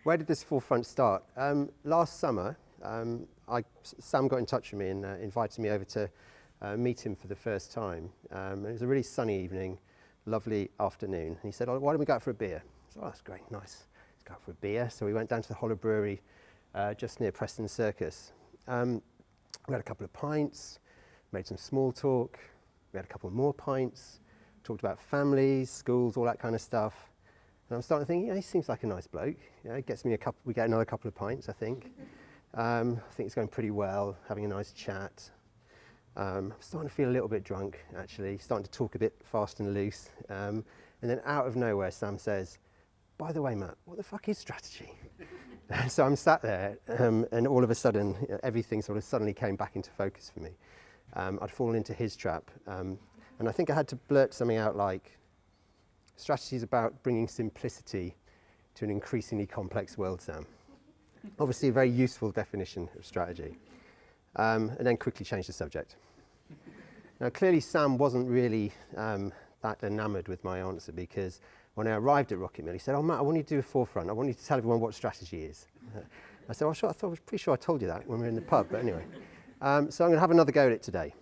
Where did this forefront start? Last summer, Sam got in touch with me and invited me over to meet him for the first time. It was a really sunny evening, lovely afternoon. And he said, "Oh, why don't we go out for a beer?" I said, "Oh, that's great, nice. Let's go out for a beer." So we went down to the Hollow Brewery just near Preston Circus. We had a couple of pints, made some small talk. We had a couple more pints, talked about families, schools, all that kind of stuff. And I'm starting to think, he seems like a nice bloke. Gets me we get another couple of pints, I think. I think it's going pretty well, having a nice chat. I'm starting to feel a little bit drunk, actually, starting to talk a bit fast and loose. And then out of nowhere, Sam says, "By the way, Matt, what the fuck is strategy?" So I'm sat there, and all of a sudden, everything sort of suddenly came back into focus for me. I'd fallen into his trap. And I think I had to blurt something out like, strategy is about bringing simplicity to an increasingly complex world, Sam. Obviously a very useful definition of strategy. And then quickly change the subject. Now clearly Sam wasn't really that enamoured with my answer, because when I arrived at RocketMill, he said, "Oh Matt, I want you to do a forefront. I want you to tell everyone what strategy is." I said, "Well, I was pretty sure I told you that when we were in the pub, but anyway." So I'm going to have another go at it today.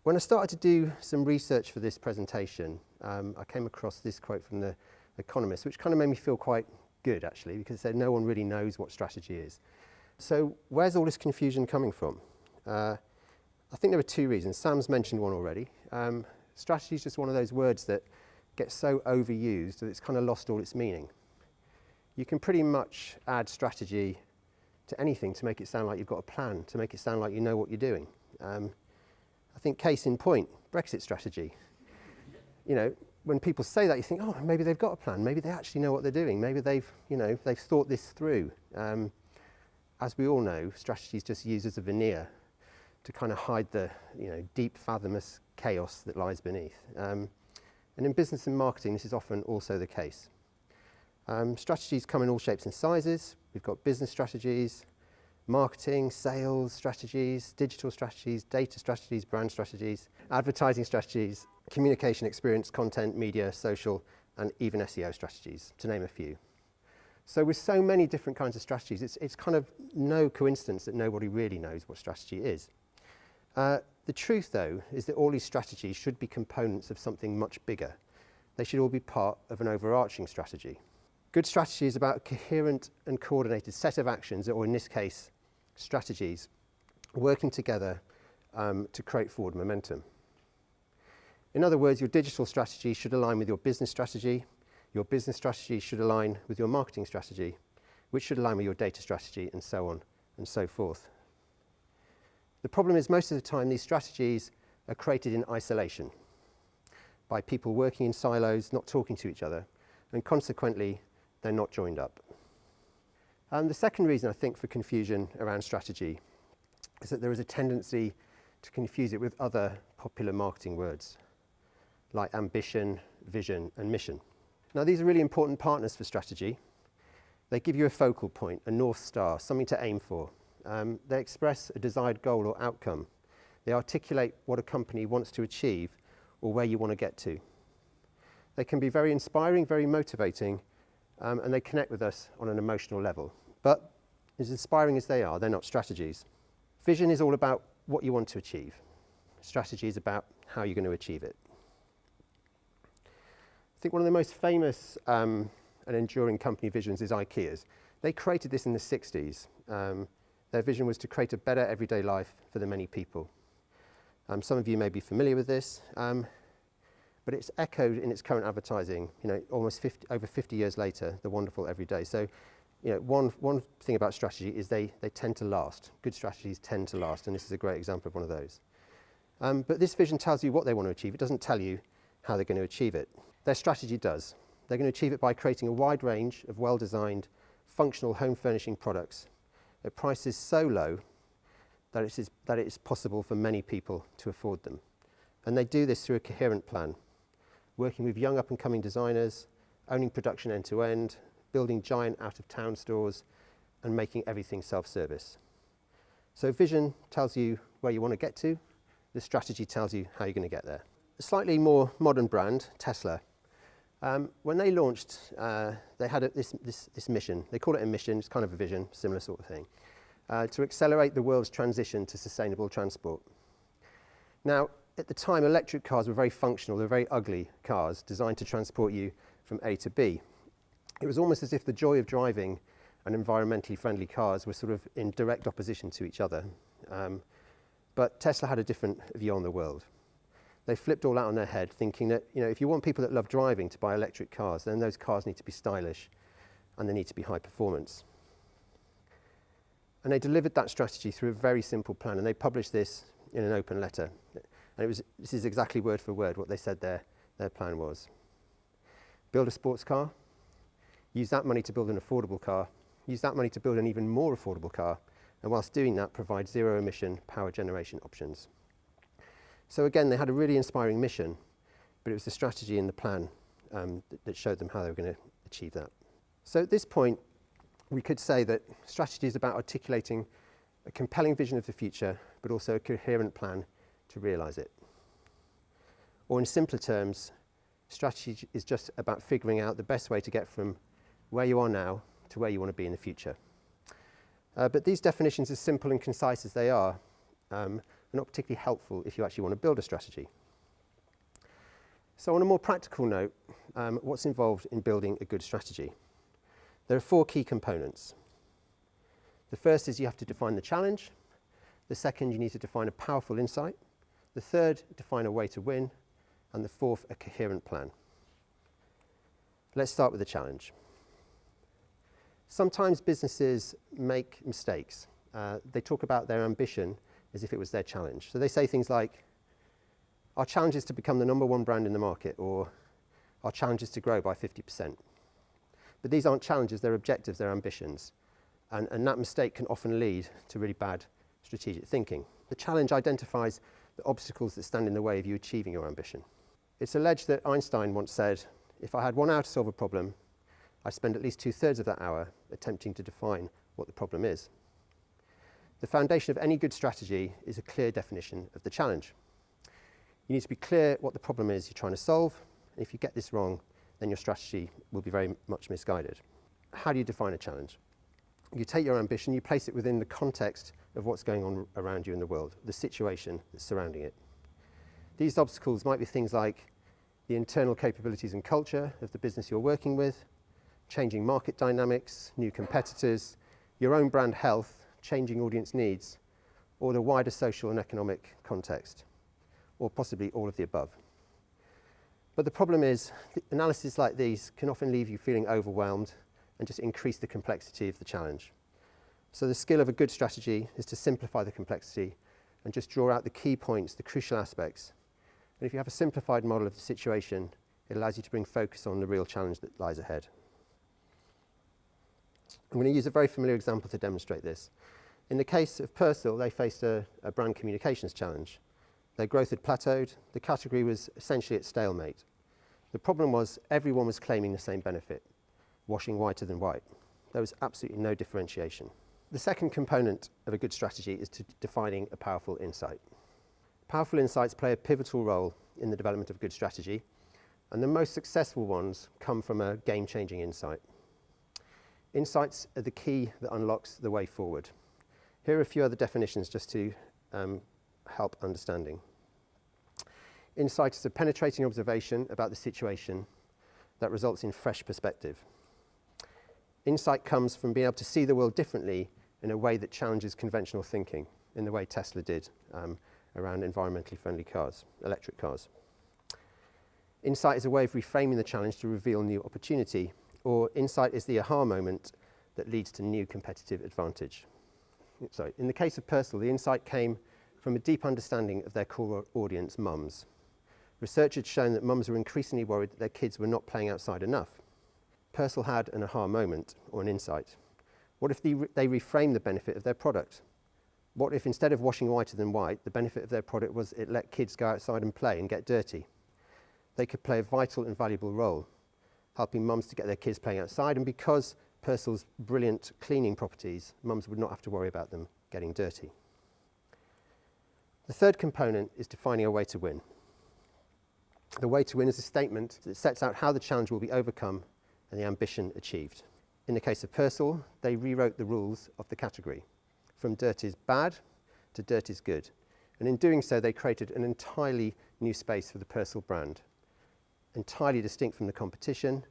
When I started to do some research for this presentation, I came across this quote from The Economist, which kind of made me feel quite good, actually, because it said no one really knows what strategy is. So where's all this confusion coming from? I think there are two reasons. Sam's mentioned one already. Strategy is just one of those words that gets so overused that it's kind of lost all its meaning. You can pretty much add strategy to anything to make it sound like you've got a plan, to make it sound like you know what you're doing. I think case in point, Brexit strategy. When people say that, you think, oh, maybe they've got a plan. Maybe they actually know what they're doing. Maybe they've thought this through. As we all know, strategy is just used as a veneer to kind of hide the deep, fathomless chaos that lies beneath. And in business and marketing, this is often also the case. Strategies come in all shapes and sizes. We've got business strategies, marketing, sales strategies, digital strategies, data strategies, brand strategies, advertising strategies, communication experience, content, media, social, and even SEO strategies, to name a few. So with so many different kinds of strategies, it's kind of no coincidence that nobody really knows what strategy is. The truth, though, is that all these strategies should be components of something much bigger. They should all be part of an overarching strategy. Good strategy is about a coherent and coordinated set of actions, or in this case, strategies, working together to create forward momentum. In other words, your digital strategy should align with your business strategy should align with your marketing strategy, which should align with your data strategy, and so on and so forth. The problem is most of the time these strategies are created in isolation by people working in silos, not talking to each other, and consequently they're not joined up. The second reason I think for confusion around strategy is that there is a tendency to confuse it with other popular marketing words like ambition, vision, and mission. Now these are really important partners for strategy. They give you a focal point, a North Star, something to aim for. They express a desired goal or outcome. They articulate what a company wants to achieve or where you want to get to. They can be very inspiring, very motivating, and they connect with us on an emotional level. But as inspiring as they are, they're not strategies. Vision is all about what you want to achieve. Strategy is about how you're going to achieve it. I think one of the most famous and enduring company visions is IKEA's. They created this in the 60s. Their vision was to create a better everyday life for the many people. Some of you may be familiar with this, but it's echoed in its current advertising, almost over 50 years later, the wonderful everyday. So, one thing about strategy is they tend to last. Good strategies tend to last, and this is a great example of one of those. But this vision tells you what they want to achieve. It doesn't tell you how they're going to achieve it. Their strategy does. They're going to achieve it by creating a wide range of well-designed, functional home furnishing products at prices so low that it is possible for many people to afford them. And they do this through a coherent plan, working with young up-and-coming designers, owning production end-to-end, building giant out-of-town stores, and making everything self-service. So vision tells you where you want to get to. The strategy tells you how you're going to get there. A slightly more modern brand, Tesla, When they launched, they had this mission. They call it a mission, it's kind of a vision, similar sort of thing, to accelerate the world's transition to sustainable transport. Now, at the time, electric cars were very functional. They were very ugly cars designed to transport you from A to B. It was almost as if the joy of driving and environmentally friendly cars were sort of in direct opposition to each other. But Tesla had a different view on the world. They flipped all that on their head, thinking that, if you want people that love driving to buy electric cars, then those cars need to be stylish and they need to be high performance. And they delivered that strategy through a very simple plan, and they published this in an open letter. And this is exactly word for word what they said their plan was. Build a sports car, use that money to build an affordable car, use that money to build an even more affordable car, and whilst doing that, provide zero-emission power generation options. So again, they had a really inspiring mission, but it was the strategy and the plan that showed them how they were going to achieve that. So at this point, we could say that strategy is about articulating a compelling vision of the future, but also a coherent plan to realise it. Or in simpler terms, strategy is just about figuring out the best way to get from where you are now to where you want to be in the future. But these definitions, as simple and concise as they are not particularly helpful if you actually want to build a strategy. So on a more practical note, what's involved in building a good strategy? There are 4 key components. The first is you have to define the challenge. The second, you need to define a powerful insight. The third, define a way to win. And the fourth, a coherent plan. Let's start with the challenge. Sometimes businesses make mistakes. They talk about their ambition as if it was their challenge. So they say things like, our challenge is to become the #1 brand in the market, or our challenge is to grow by 50%. But these aren't challenges, they're objectives, they're ambitions. And that mistake can often lead to really bad strategic thinking. The challenge identifies the obstacles that stand in the way of you achieving your ambition. It's alleged that Einstein once said, if I had 1 hour to solve a problem, I spend at least 2/3 of that hour attempting to define what the problem is. The foundation of any good strategy is a clear definition of the challenge. You need to be clear what the problem is you're trying to solve. And if you get this wrong, then your strategy will be very much misguided. How do you define a challenge? You take your ambition, you place it within the context of what's going on around you in the world, the situation that's surrounding it. These obstacles might be things like the internal capabilities and culture of the business you're working with, changing market dynamics, new competitors, your own brand health, changing audience needs, or the wider social and economic context, or possibly all of the above. But the problem is, analysis like these can often leave you feeling overwhelmed and just increase the complexity of the challenge. So the skill of a good strategy is to simplify the complexity and just draw out the key points, the crucial aspects. And if you have a simplified model of the situation, it allows you to bring focus on the real challenge that lies ahead. I'm going to use a very familiar example to demonstrate this. In the case of Persil, they faced a brand communications challenge. Their growth had plateaued. The category was essentially at stalemate. The problem was everyone was claiming the same benefit, washing whiter than white. There was absolutely no differentiation. The second component of a good strategy is to defining a powerful insight. Powerful insights play a pivotal role in the development of good strategy, and the most successful ones come from a game-changing insight. Insights are the key that unlocks the way forward. Here are a few other definitions just to help understanding. Insight is a penetrating observation about the situation that results in fresh perspective. Insight comes from being able to see the world differently in a way that challenges conventional thinking, in the way Tesla did around environmentally friendly cars, electric cars. Insight is a way of reframing the challenge to reveal new opportunity, or insight is the aha moment that leads to new competitive advantage. So in the case of Persil, the insight came from a deep understanding of their core audience, mums. Research had shown that mums were increasingly worried that their kids were not playing outside enough. Persil had an aha moment, or an insight. What if they reframed the benefit of their product? What if instead of washing whiter than white, the benefit of their product was it let kids go outside and play and get dirty? They could play a vital and valuable role, helping mums to get their kids playing outside, and because Persil's brilliant cleaning properties, mums would not have to worry about them getting dirty. The third component is defining a way to win. The way to win is a statement that sets out how the challenge will be overcome and the ambition achieved. In the case of Persol, they rewrote the rules of the category, from dirt is bad to dirt is good. And in doing so, they created an entirely new space for the Persol brand, entirely distinct from the competition,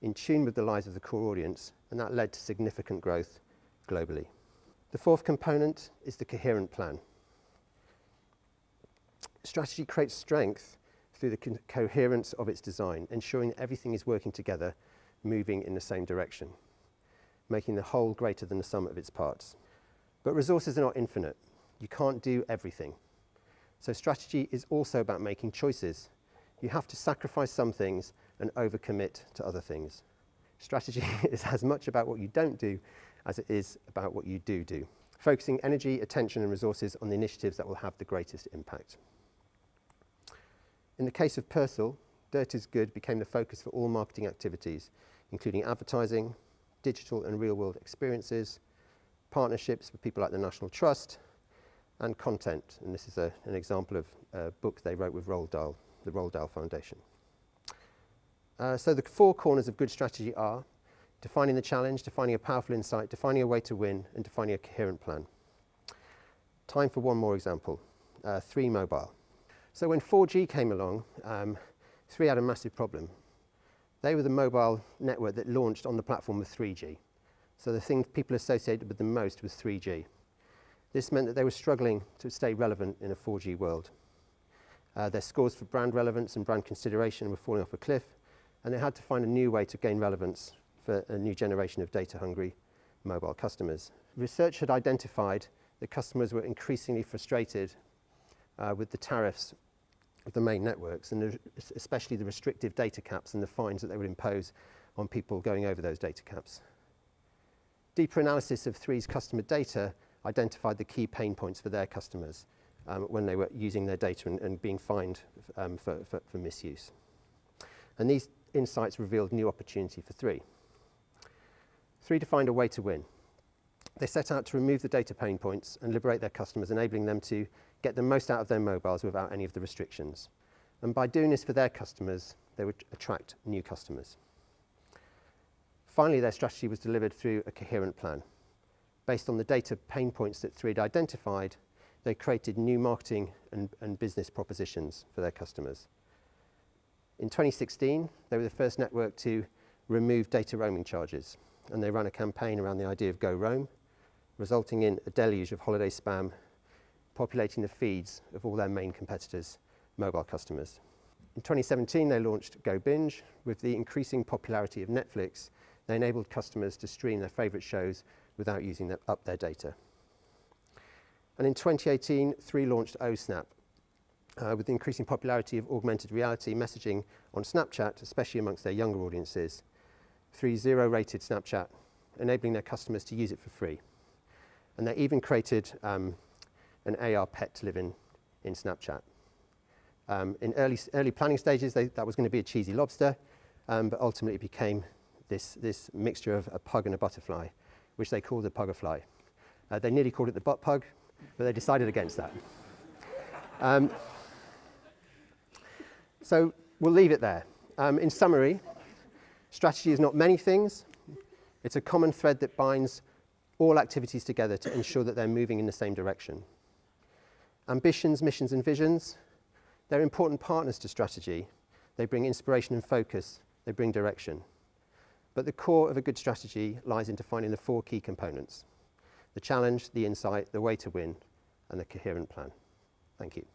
in tune with the lives of the core audience, and that led to significant growth globally. The fourth component is the coherent plan. Strategy creates strength through the coherence of its design, ensuring that everything is working together, moving in the same direction, making the whole greater than the sum of its parts. But resources are not infinite. You can't do everything. So strategy is also about making choices. You have to sacrifice some things and overcommit to other things. Strategy is as much about what you don't do as it is about what you do, focusing energy, attention and resources on the initiatives that will have the greatest impact. In the case of Persol, Dirt is Good became the focus for all marketing activities, including advertising, digital and real-world experiences, partnerships with people like the National Trust, and content. And this is an example of a book they wrote with Roald Dahl, the Roald Dahl Foundation. So the four corners of good strategy are defining the challenge, defining a powerful insight, defining a way to win, and defining a coherent plan. Time for one more example, 3 Mobile. So when 4G came along, 3 had a massive problem. They were the mobile network that launched on the platform of 3G. So the thing people associated with them most was 3G. This meant that they were struggling to stay relevant in a 4G world. Their scores for brand relevance and brand consideration were falling off a cliff, and they had to find a new way to gain relevance for a new generation of data-hungry mobile customers. Research had identified that customers were increasingly frustrated with the tariffs of the main networks, and especially the restrictive data caps and the fines that they would impose on people going over those data caps. Deeper analysis of 3's customer data identified the key pain points for their customers when they were using their data and being fined for misuse. And these insights revealed new opportunity for 3. 3 defined a way to win. They set out to remove the data pain points and liberate their customers, enabling them to get the most out of their mobiles without any of the restrictions. And by doing this for their customers, they would attract new customers. Finally, their strategy was delivered through a coherent plan. Based on the data pain points that 3 had identified, they created new marketing and business propositions for their customers. In 2016, they were the first network to remove data roaming charges, and they ran a campaign around the idea of Go Roam, resulting in a deluge of holiday spam populating the feeds of all their main competitors' mobile customers. In 2017, they launched Go Binge. With the increasing popularity of Netflix, they enabled customers to stream their favourite shows without using up their data. And in 2018, 3 launched OSnap. With the increasing popularity of augmented reality messaging on Snapchat, especially amongst their younger audiences, 3 zero-rated Snapchat, enabling their customers to use it for free. And they even created an AR pet to live in Snapchat. In early planning stages, that was going to be a cheesy lobster, but ultimately it became this mixture of a pug and a butterfly, which they called the Pugafly. They nearly called it the butt pug, but they decided against that. So we'll leave it there. In summary, strategy is not many things. It's a common thread that binds all activities together to ensure that they're moving in the same direction. Ambitions, missions, and visions, they're important partners to strategy. They bring inspiration and focus. They bring direction. But the core of a good strategy lies in defining the 4 key components: the challenge, the insight, the way to win, and the coherent plan. Thank you.